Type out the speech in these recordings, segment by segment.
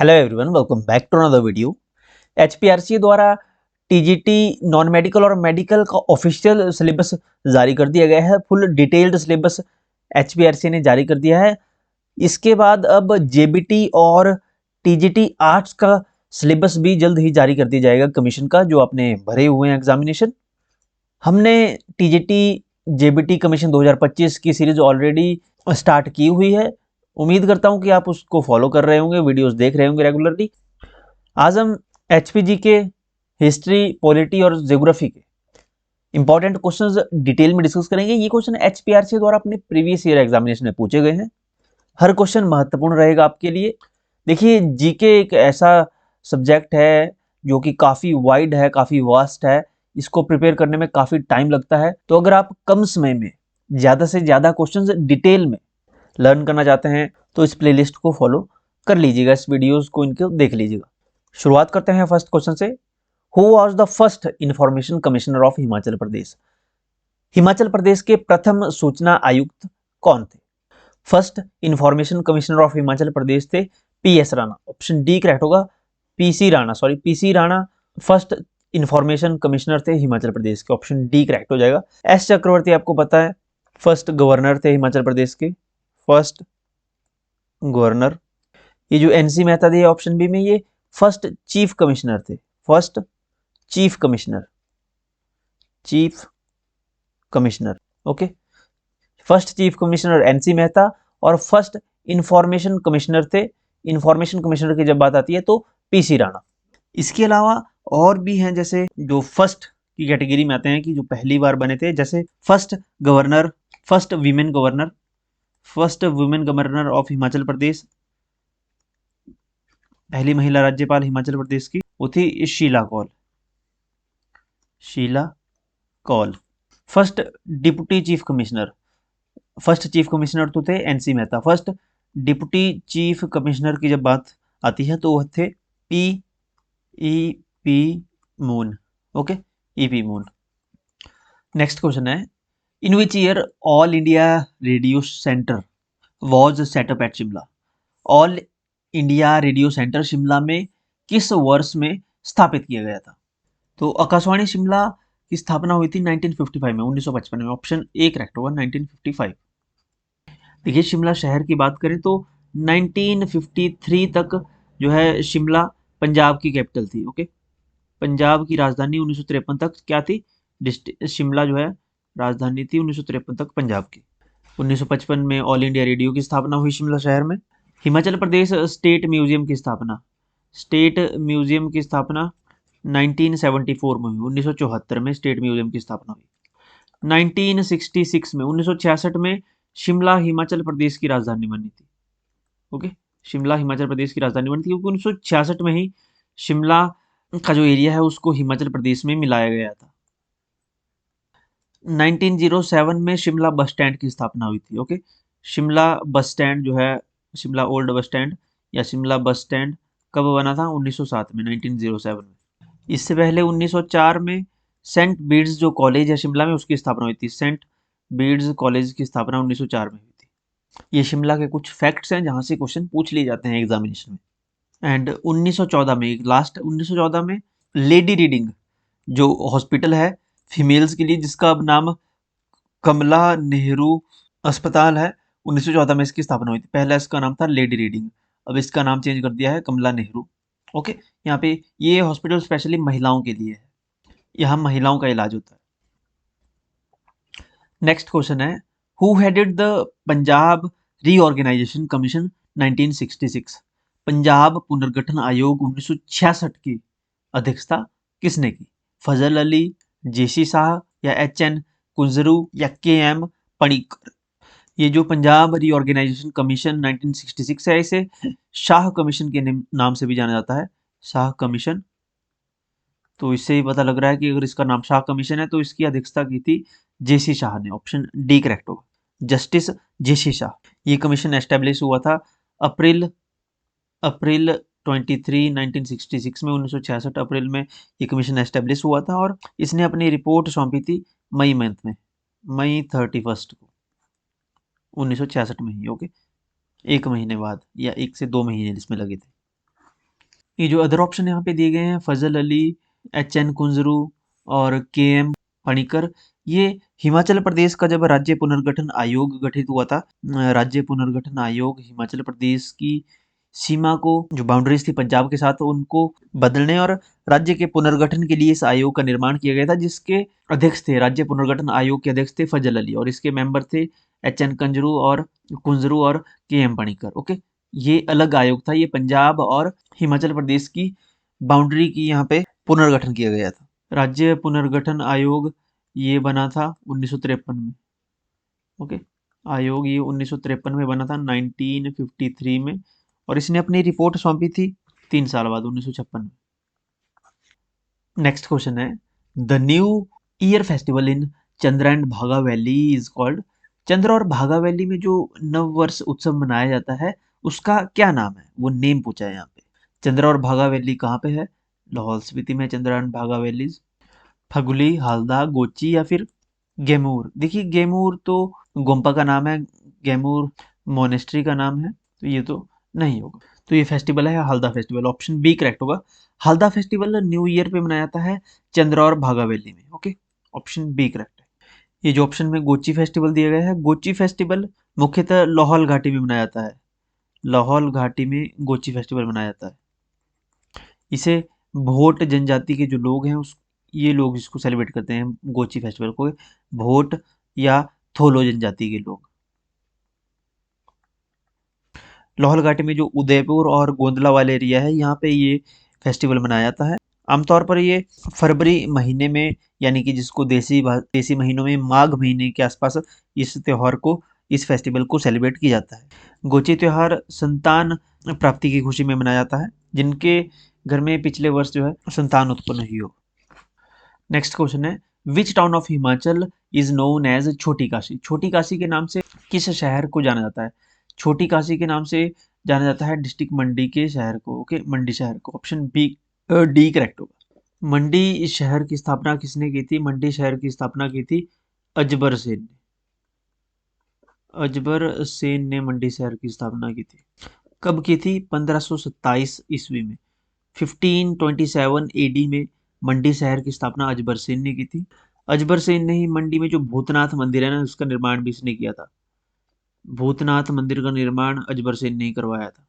Hello everyone, welcome back to another video. HPRC द्वारा TGT non medical और medical का official syllabus जारी कर दिया गया है। फुल डिटेल्ड सिलेबस एचपीआरसी ने जारी कर दिया है। इसके बाद अब जेबीटी और टीजीटी आर्ट्स का सिलेबस भी जल्द ही जारी कर दिया जाएगा कमीशन का, जो आपने भरे हुए हैं एग्जामिनेशन। हमने टीजीटी जेबीटी कमीशन 2025 की सीरीज ऑलरेडी स्टार्ट की हुई है। उम्मीद करता हूं कि आप उसको फॉलो कर रहे होंगे, वीडियोस देख रहे होंगे रेगुलरली। आज हम एचपीजी के हिस्ट्री, पॉलिटी और ज्योग्राफी के इंपॉर्टेंट क्वेश्चंस डिटेल में डिस्कस करेंगे। ये क्वेश्चन एचपीआरसी द्वारा अपने प्रीवियस ईयर एग्जामिनेशन में पूछे गए हैं। हर क्वेश्चन महत्वपूर्ण रहेगा आपके लिए। देखिए, जीके एक ऐसा सब्जेक्ट है जो कि काफी वाइड है, काफी वास्ट है। इसको प्रिपेयर करने में काफी टाइम लगता है। तो अगर आप कम समय में ज्यादा से ज्यादा क्वेश्चंस डिटेल में लर्न करना चाहते हैं तो इस प्लेलिस्ट को फॉलो कर लीजिएगा, इस वीडियोस को इनको देख लीजिएगा। शुरुआत करते हैं फर्स्ट क्वेश्चन से। Who was the first information commissioner of Himachal Pradesh? Himachal Pradesh के प्रथम सूचना आयुक्त कौन थे? First information commissioner of Himachal Pradesh थे PS Rana. Option D correct होगा। PC Rana first information commissioner थे हिमाचल प्रदेश के। ऑप्शन डी करेक्ट हो जाएगा। एस चक्रवर्ती आपको पता है फर्स्ट गवर्नर थे हिमाचल प्रदेश के, फर्स्ट गवर्नर। ये जो एनसी मेहता थे ऑप्शन बी में, ये फर्स्ट चीफ कमिश्नर थे। First chief commissioner, chief commissioner. Okay, first chief commissioner NC Mehta और फर्स्ट इंफॉर्मेशन कमिश्नर थे। इंफॉर्मेशन कमिश्नर की जब बात आती है तो पीसी राणा। इसके अलावा और भी हैं, जैसे जो फर्स्ट की कैटेगरी में आते हैं कि जो पहली बार बने थे, जैसे first governor, first women governor, first women governor of Himachal Pradesh. पहली महिला राज्यपाल हिमाचल प्रदेश की वो थी Sheela Kaul, Sheela Kaul. First deputy chief commissioner, first chief commissioner तो थे NC Mehta. First deputy chief commissioner की जब बात आती है तो वह थे P E P Moon. Okay, EP Moon. Next question है, in which year all India radio centre was set up eight Shimla? All India radio centre Shimla में किस वर्ष में स्थापित किया गया था? तो आकाशवाणी शिमला की स्थापना हुई थी 1955 में, 1955 में। ऑप्शन ए करेक्ट होगा, 1955। देखिए, शिमला शहर की बात करें तो 1953 तक जो है शिमला पंजाब की कैपिटल थी। ओके, पंजाब की राजधानी 1953 तक क्या थी? शिमला जो है राजधानी थी 1953 तक पंजाब की। 1955 में ऑल इंडिया रेडियो की स्थापना हुई शिमला शहर में। हिमाचल प्रदेश स्टेट म्यूजियम की स्थापना, स्टेट म्यूजियम की स्थापना 1974 में हुई। 1974 में स्टेट म्यूजियम की स्थापना हुई। 1966 में, 1966 में शिमला हिमाचल प्रदेश की राजधानी बनी थी। ओके, शिमला हिमाचल प्रदेश की राजधानी बनी थी क्योंकि 1966 में ही शिमला का जो एरिया है उसको हिमाचल प्रदेश में मिलाया गया था। 1907 में शिमला बस स्टैंड की स्थापना हुई थी। ओके, शिमला बस स्टैंड जो है, शिमला ओल्ड बस स्टैंड या शिमला बस स्टैंड कब बना था? 1907 में, 1907 में। इससे पहले 1904 में सेंट बीड्स जो कॉलेज है शिमला में उसकी स्थापना हुई थी। सेंट बीड्स कॉलेज की स्थापना 1904 में हुई थी। ये शिमला के कुछ फैक्ट्स हैं जहां से क्वेश्चन पूछ लिए जाते हैं एग्जामिनेशन में। एंड 1914 में, लास्ट 1914 में लेडी रीडिंग जो हॉस्पिटल है फीमेल्स के लिए, जिसका अब नाम कमला नेहरू अस्पताल है, 1914 में इसकी स्थापना हुई थी। पहला इसका नाम था लेडी रीडिंग, अब इसका नाम चेंज कर दिया है कमला नेहरू। ओके, यहाँ पे ये हॉस्पिटल स्पेशली महिलाओं के लिए है, यहाँ महिलाओं का इलाज होता है। नेक्स्ट क्वेश्चन है, who headed the Punjab reorganization commission 1966? Punjab पुनर्गठन आयोग 1966 की अध्यक्षता किसने की? फजल अली, जेसी शाह या एच.एन. कुंजरू या के.एम. पणिकर? ये जो पंजाब रीऑर्गेनाइजेशन कमीशन 1966 है, इसे शाह कमीशन के नाम से भी जाना जाता है, शाह कमीशन। तो इससे ही पता लग रहा है कि अगर इसका नाम शाह कमीशन है तो इसकी अध्यक्षता की थी जेसी शाह ने। ऑप्शन डी करेक्ट होगा, जस्टिस जेसी शाह। ये कमीशन एस्टेब्लिश हुआ था अप्रैल 23 1966 में, 1966 अप्रैल में ये कमीशन एस्टेब्लिश हुआ था और इसने अपनी रिपोर्ट सौंपी थी मई मंथ में, मई 31 को 1966 में ही। ओके, एक महीने बाद या 1 से 2 महीने इसमें लगे थे। ये जो अदर ऑप्शन यहाँ पे दिए गए हैं, फजल अली, एच.एन. कुंजरू और के.एम. पणिकर, ये हिमाचल प्रदेश का जब राज्य पुनर्गठन आयोग गठित हुआ था, राज्य पुनर्गठन आयोग हिमाचल प्रदेश की सीमा को, जो बाउंड्रीज थी पंजाब के साथ, उनको बदलने और राज्य के पुनर्गठन के लिए इस आयोग का निर्माण किया गया था, जिसके अध्यक्ष थे, राज्य पुनर्गठन आयोग के अध्यक्ष थे फजल अली और इसके मेंबर थे एच.एन. कुंजरू और के.एम. पणिकर। ओके, ये अलग आयोग था, ये पंजाब और हिमाचल प्रदेश की बाउंड्री की यहाँ पे पुनर्गठन किया गया था। राज्य पुनर्गठन आयोग ये बना था 1953 में। ओके, आयोग ये 1953 में बना था, 1953 में, और इसने अपनी रिपोर्ट सौंपी थी 3 साल बाद 1956 में। नेक्स्ट क्वेश्चन है, the new year festival in Chandra and भागा वैली इज कॉल्ड। चंद्र और भागा वैली में जो नव वर्ष उत्सव मनाया जाता है उसका क्या नाम है, वो नेम पूछा है यहाँ पे। चंद्र और भागा वैली कहाँ पे है? लाहौल स्पीति में चंद्र एंड भागा वैलीज। फगुली, हालदा, गोची या फिर गेमूर। देखिए गेमूर तो गोम्पा का नाम है, गेमूर मोनेस्ट्री का नाम है, तो ये तो नहीं होगा। तो ये फेस्टिवल है Halda festival, option b correct होगा। हालदा फेस्टिवल न्यू ईयर पे मनाया जाता है चंद्र और भागा वैली में। ओके, ऑप्शन बी करेक्ट है। ये जो ऑप्शन में गोची फेस्टिवल दिया गया है, गोची फेस्टिवल मुख्यतः लाहौल घाटी में मनाया जाता है। लाहौल घाटी में गोची फेस्टिवल मनाया जाता है। इसे भोट जनजाति के जो लोग हैं उस ये लोग इसको सेलिब्रेट करते हैं गोची फेस्टिवल को, भोट या थोलो जनजाति के लोग। लाहौल घाटी में जो उदयपुर और गोंदला वाले एरिया है यहाँ पे ये फेस्टिवल मनाया जाता है। आमतौर पर ये फरवरी महीने में, यानी कि जिसको देसी महीनों में माघ महीने के आसपास इस त्योहार को, इस फेस्टिवल को सेलिब्रेट किया जाता है। गोची त्योहार संतान प्राप्ति की खुशी में मनाया जाता है, जिनके घर में पिछले वर्ष जो है संतान उत्पन्न हुई हो। नेक्स्ट क्वेश्चन है, which town of Himachal is known as Chhoti Kashi. छोटी काशी के नाम से किस शहर को जाना जाता है? छोटी काशी के नाम से जाना जाता है डिस्ट्रिक्ट मंडी के शहर को। ओके, मंडी शहर को। ऑप्शन बी डी करेक्ट होगा। मंडी शहर की स्थापना किसने की थी? मंडी शहर की स्थापना की थी अजबर सेन ने। अजबर सेन ने मंडी शहर की स्थापना की थी। कब की थी? 1527 ईस्वी में। 1527 एडी में मंडी शहर की स्थापना अजबर सेन ने की थी। अजबर सेन ने ही मंडी में जो भूतनाथ मंदिर है ना, उसका निर्माण भी इसने किया था। भूतनाथ मंदिर का निर्माण अजबर सेन ने ही करवाया था।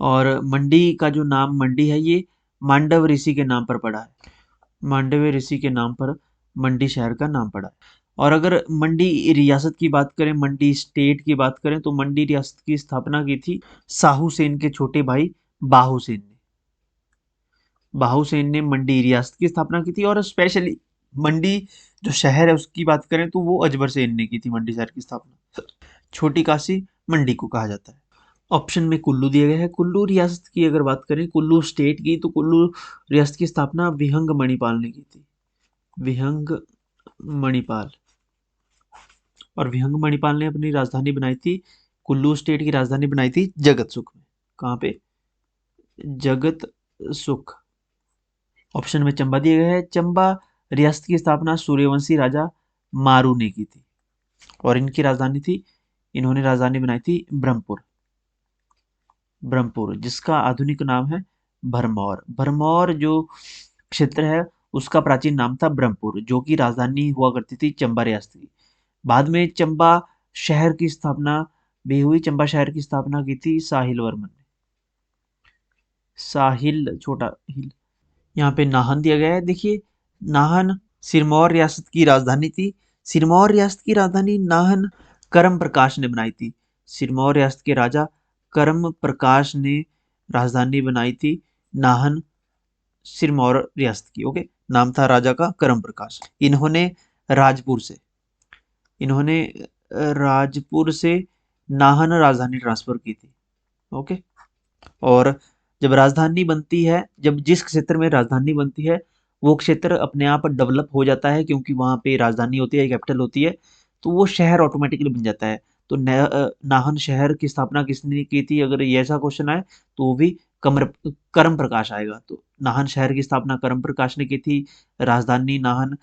और मंडी का जो नाम मंडी है, ये मांडव ऋषि के नाम पर पड़ा है। मांडव्य ऋषि के नाम पर मंडी शहर का नाम पड़ा है। और अगर मंडी रियासत की बात करें, मंडी स्टेट की बात करें, तो मंडी रियासत की स्थापना की थी साहू सेन के छोटे भाई बाहू सेन ने। बाहू सेन ने मंडी रियासत की स्थापना की थी। और स्पेशली मंडी जो शहर है उसकी बात करें तो वो अजबर सेन ने की थी मंडी शहर की स्थापना। छोटी काशी मंडी को कहा जाता है। ऑप्शन में कुल्लू दिया गया है। कुल्लू रियासत की अगर बात करें, कुल्लू स्टेट की, तो कुल्लू रियासत की स्थापना विहंग मणिपाल ने की थी। विहंग मणिपाल। और विहंग मणिपाल ने अपनी राजधानी बनाई थी, कुल्लू स्टेट की राजधानी बनाई थी जगत सुख में। कहाँ पे? जगत सुख। ऑप्शन में चंबा दिया गया है। चंबा रियासत की स्थापना सूर्यवंशी राजा मारू ने की थी और इनकी राजधानी थी, इन्होंने राजधानी बनाई थी ब्रह्मपुर। ब्रह्मपुर, जिसका आधुनिक नाम है भरमौर। भरमौर जो क्षेत्र है उसका प्राचीन नाम था ब्रह्मपुर, जो कि राजधानी हुआ करती थी चंबा रियासत की। बाद में चंबा शहर की स्थापना भी हुई। चंबा शहर की स्थापना की थी साहिल वर्मन ने। साहिल, छोटा हिल। यहाँ पे नाहन दिया गया है। देखिए नाहन सिरमौर रियासत की राजधानी थी। सिरमौर रियासत की राजधानी नाहन करम प्रकाश ने बनाई थी। सिरमौर रियासत के राजा करम प्रकाश ने राजधानी बनाई थी नाहन सिरमौर रियासत की। ओके, नाम था राजा का करम प्रकाश। राजपुर से इन्होंने राजपुर से नाहन राजधानी ट्रांसफर की थी। ओके, और जब राजधानी बनती है, जब जिस क्षेत्र में राजधानी बनती है वो क्षेत्र अपने आप डेवलप हो जाता है, क्योंकि वहां पे राजधानी होती है, कैपिटल होती है, तो वो शहर ऑटोमेटिकली बन जाता है। तो नाहन शहर की स्थापना किसने की थी? अगर ये ऐसा क्वेश्चन आए तो वो भी करम प्रकाश आएगा। तो नाहन शहर की स्थापना करम प्रकाश ने की थी, राजधानी नाहन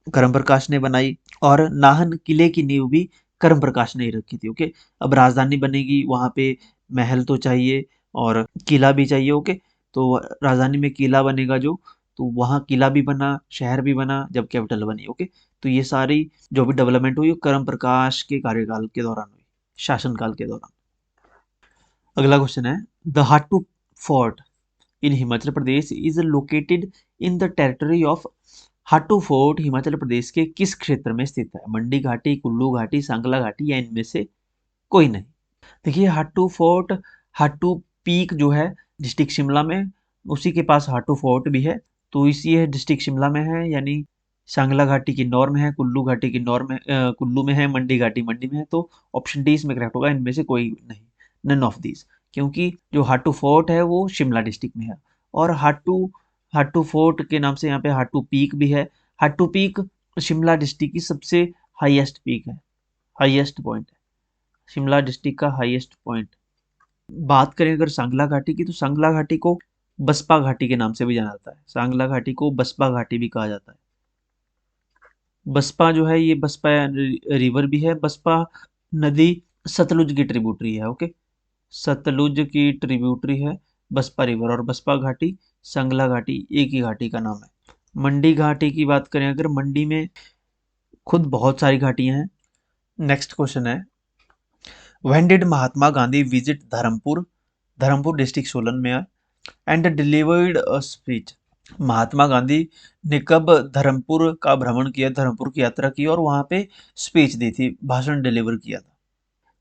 करम प्रकाश ने बनाई, और नाहन किले की नींव भी करम प्रकाश ने ही रखी थी। ओके, अब राजधानी बनेगी, वहां पे महल तो चाहिए और किला भी चाहिए। ओके, तो राजधानी में किला बनेगा जो, तो वहाँ किला भी बना, शहर भी बना जब कैपिटल बनी। ओके, तो ये सारी जो भी डेवलपमेंट हुई कर्म प्रकाश के कार्यकाल के दौरान हुई, शासनकाल के दौरान। अगला क्वेश्चन है, the Hatu fort in Himachal Pradesh is located in the territory of. Hatu fort Himachal Pradesh के किस क्षेत्र में स्थित है? मंडी घाटी, कुल्लू घाटी, सांगला घाटी या इनमें से कोई नहीं। देखिए हाटू फोर्ट, हाटू पीक जो है डिस्ट्रिक्ट शिमला में, उसी के पास हाटू फोर्ट भी है, तो इसी है डिस्ट्रिक्ट शिमला में है, यानी सांगला घाटी की नॉर्म है, कुल्लू घाटी की नॉर्म है, कुल्लू में है, मंडी घाटी मंडी में है, तो ऑप्शन डी इसमें करेक्ट होगा, इनमें से कोई नहीं, नन ऑफ दीज। क्योंकि जो हाटू फोर्ट है वो शिमला डिस्ट्रिक्ट में है, और हाटू हाटू फोर्ट के नाम से यहाँ पे हाटू पीक भी है। हाटू पीक शिमला डिस्ट्रिक्ट की सबसे हाईएस्ट पीक है, हाईएस्ट पॉइंट है, शिमला डिस्ट्रिक्ट का हाईएस्ट पॉइंट। बात करें अगर सांगला घाटी की, तो सांगला घाटी को बसपा घाटी के नाम से भी जाना जाता है, सांगला घाटी को बसपा घाटी भी कहा जाता है। बसपा जो है ये बसपा रिवर भी है, बसपा नदी सतलुज की ट्रिब्यूटरी है। ओके, सतलुज की ट्रिब्यूटरी है बसपा रिवर, और बसपा घाटी सांगला घाटी एक ही घाटी का नाम है। मंडी घाटी की बात करें अगर, मंडी में खुद बहुत सारी घाटियां हैं। नेक्स्ट क्वेश्चन है, when did Mahatma Gandhi visit Dharampur, Dharampur district Solan में है, and delivered a speech. Mahatma Gandhi ने कब धर्मपुर का भ्रमण किया, धर्मपुर की यात्रा की और वहां पे स्पीच दी थी, भाषण डिलीवर किया था?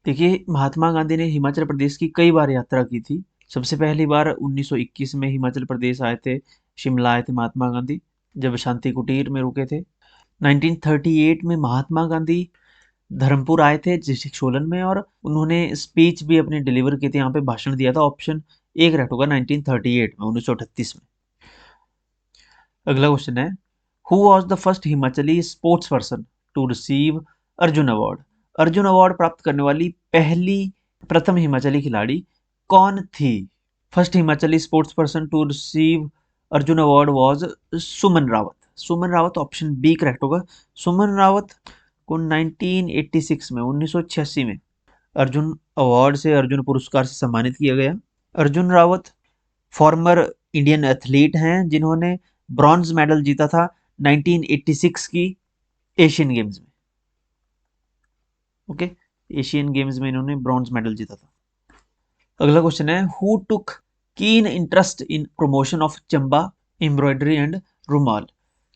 देखिए महात्मा गांधी ने हिमाचल प्रदेश की कई बार यात्रा की थी। सबसे पहली बार 1921 में हिमाचल प्रदेश आए थे, शिमला आए थे महात्मा गांधी, जब शांति कुटीर में रुके थे। 1938 में महात्मा गांधी धर्मपुर आए थे डिस्ट्रिक्ट सोलन में, और उन्होंने स्पीच भी अपनी डिलीवर की थी, यहाँ पे भाषण दिया था। ऑप्शन ए करेक्ट होगा, 1938 में, 1938 में। अगला क्वेश्चन है, who was the first Himachali sports person to receive Arjuna award. Arjuna award प्राप्त करने वाली पहली प्रथम हिमाचली खिलाड़ी कौन थी? First Himachali sports person to receive Arjuna award was Suman Rawat. Suman Rawat, option b correct होगा। सुमन रावत को 1986 में, 1986 में अर्जुन अवार्ड से, अर्जुन पुरस्कार से सम्मानित किया गया। Arjun Rawat former Indian athlete हैं जिन्होंने ब्रॉन्ज मेडल जीता था 1986 की एशियन गेम्स में। ओके, एशियन गेम्स में इन्होंने ब्रॉन्ज मेडल जीता था। अगला क्वेश्चन है, who took keen interest in promotion of Chamba embroidery and रुमाल।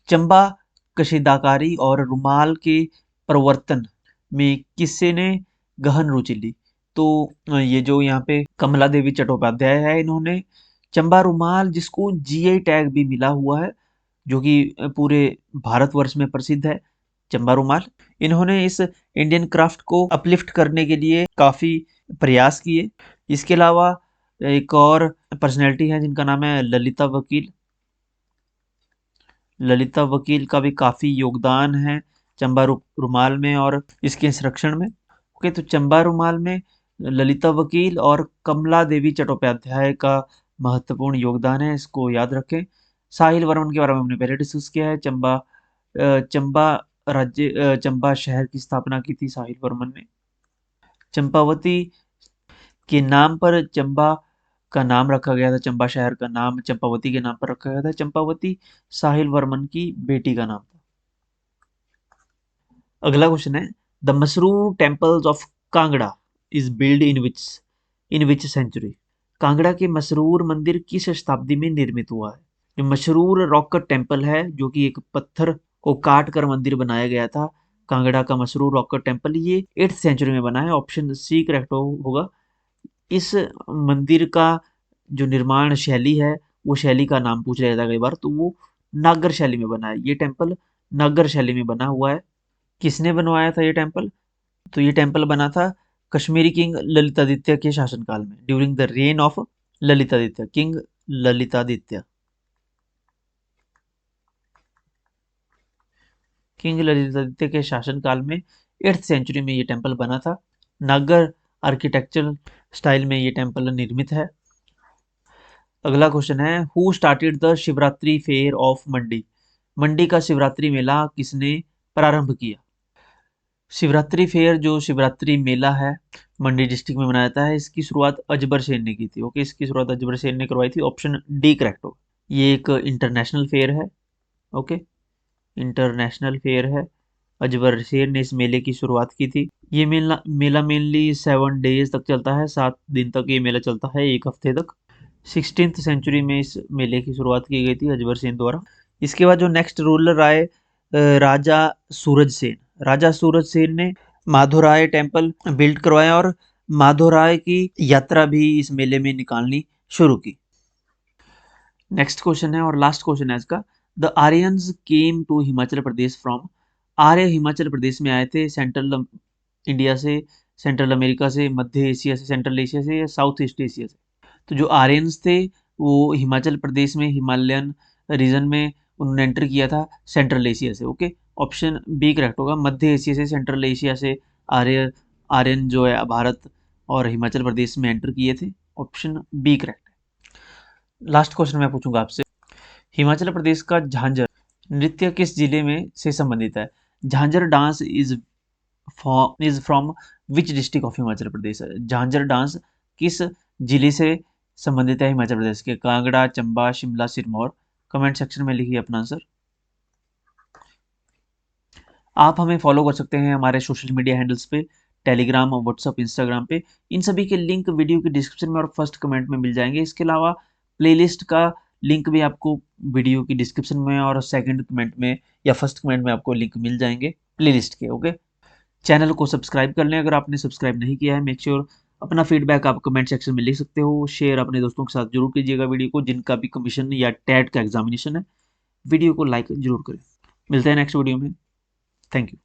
चंबा कशीदाकारी और रुमाल के प्रवर्तन में किसी ने गहन रुचि ली? तो ये जो यहाँ पे कमला देवी चट्टोपाध्याय है, इन्होंने चंबा रुमाल, जिसको जीआई टैग भी मिला हुआ है, जो कि पूरे भारतवर्ष में प्रसिद्ध है, चंबा रुमाल, इन्होंने इस इंडियन क्राफ्ट को अपलिफ्ट करने के लिए काफ़ी प्रयास किए। इसके अलावा एक और पर्सनैलिटी है जिनका नाम है ललिता वकील। ललिता वकील का भी काफ़ी योगदान है चंबा रुमाल में और इसके संरक्षण में। ओके, तो चंबा रुमाल में ललिता वकील और कमला देवी चट्टोपाध्याय का महत्वपूर्ण योगदान है, इसको याद रखें। साहिल वर्मन के बारे में हमने पहले डिस्कस किया है। चंबा शहर की स्थापना की थी साहिल वर्मन ने। चंपावती के नाम पर चंबा का नाम रखा गया था, चंबा शहर का नाम चंपावती के नाम पर रखा गया था। चंपावती साहिल वर्मन की बेटी का नाम था। अगला क्वेश्चन है, the Masroor temples of Kangra is build in which century. Kangra के मसरूर मंदिर किस शताब्दी में निर्मित हुआ है? जो मशरूर रॉक टेम्पल है, जो कि एक पत्थर को काट कर मंदिर बनाया गया था, कांगड़ा का मसरूर रॉक टेम्पल, ये 8th सेंचुरी में बना है। ऑप्शन सी करेक्ट होगा। इस मंदिर का जो निर्माण शैली है, वो शैली का नाम पूछ लिया जाता है कई बार, तो वो नागर शैली में बना है। ये टेम्पल नागर शैली में बना हुआ है। किसने बनवाया था ये टेम्पल? तो ये टेम्पल बना था कश्मीरी किंग ललितादित्य के शासनकाल में, during the rain of Lalitaditya, king Lalitaditya. King Lalitaditya के शासनकाल में 8th सेंचुरी में ये टेम्पल बना था। नागर आर्किटेक्चरल स्टाइल में ये टेम्पल निर्मित है। अगला क्वेश्चन है, who started the Shivratri fair of Mandi. Mandi का शिवरात्रि मेला किसने प्रारंभ किया? शिवरात्रि फेयर जो शिवरात्रि मेला है मंडी डिस्ट्रिक्ट में मनाया जाता है, इसकी शुरुआत अजबर सेन ने की थी। ओके, इसकी शुरुआत अजबर सेन ने करवाई थी। ऑप्शन डी करेक्ट होगा। ये एक इंटरनेशनल फेयर है। ओके, इंटरनेशनल फेयर है। अजबर शेर ने इस मेले की शुरुआत की थी। ये मेला मेला मेनली 7 डेज तक चलता है। 7 दिन तक ये मेला चलता है, एक हफ्ते तक। 16th सेंचुरी में इस मेले की शुरुआत की गई थी अजबर सेन द्वारा। इसके बाद जो नेक्स्ट रूलर आए राजा सूरज सेन। राजा सूरज सेन ने माधोराय टेम्पल बिल्ड करवाया और माधोराय की यात्रा भी इस मेले में निकालनी शुरू की। नेक्स्ट क्वेश्चन है और लास्ट क्वेश्चन है इसका। The Aryans came to Himachal Pradesh from. Arya Himachal Pradesh में आए थे सेंट्रल इंडिया से, सेंट्रल अमेरिका से, मध्य एशिया से, सेंट्रल एशिया से या साउथ ईस्ट एशिया से। तो जो आर्यंस थे वो हिमाचल प्रदेश में, हिमालयन रीजन में उन्होंने एंटर किया था सेंट्रल एशिया से। ओके, ऑप्शन बी करेक्ट होगा। मध्य एशिया से, सेंट्रल एशिया से आर्यन जो है भारत और हिमाचल प्रदेश में एंटर किए थे। ऑप्शन बी करेक्ट है। लास्ट क्वेश्चन मैं पूछूंगा आपसे। हिमाचल प्रदेश का झांझर नृत्य किस जिले में से संबंधित है? Jhanjhar dance is from which district of Himachal Pradesh? Jhanjhar dance किस जिले से संबंधित है हिमाचल प्रदेश के? कांगड़ा, चंबा, शिमला, सिरमौर? कमेंट सेक्शन में लिखिए अपना आंसर। आप हमें फॉलो कर सकते हैं हमारे सोशल मीडिया हैंडल्स पे, टेलीग्राम, व्हाट्सअप, इंस्टाग्राम पे। इन सभी के लिंक वीडियो के डिस्क्रिप्शन में और फर्स्ट कमेंट में मिल जाएंगे। इसके अलावा प्लेलिस्ट का लिंक भी आपको वीडियो की डिस्क्रिप्शन में और सेकंड कमेंट में या फर्स्ट कमेंट में आपको लिंक मिल जाएंगे प्लेलिस्ट के। ओके, चैनल को सब्सक्राइब कर लें अगर आपने सब्सक्राइब नहीं किया है। मेक श्योर अपना फीडबैक आप कमेंट सेक्शन में लिख सकते हो। शेयर अपने दोस्तों के साथ जरूर कीजिएगा वीडियो को, जिनका भी कमीशन या टेट का एग्जामिनेशन है। वीडियो को लाइक जरूर करें। मिलते हैं नेक्स्ट वीडियो में। Thank you.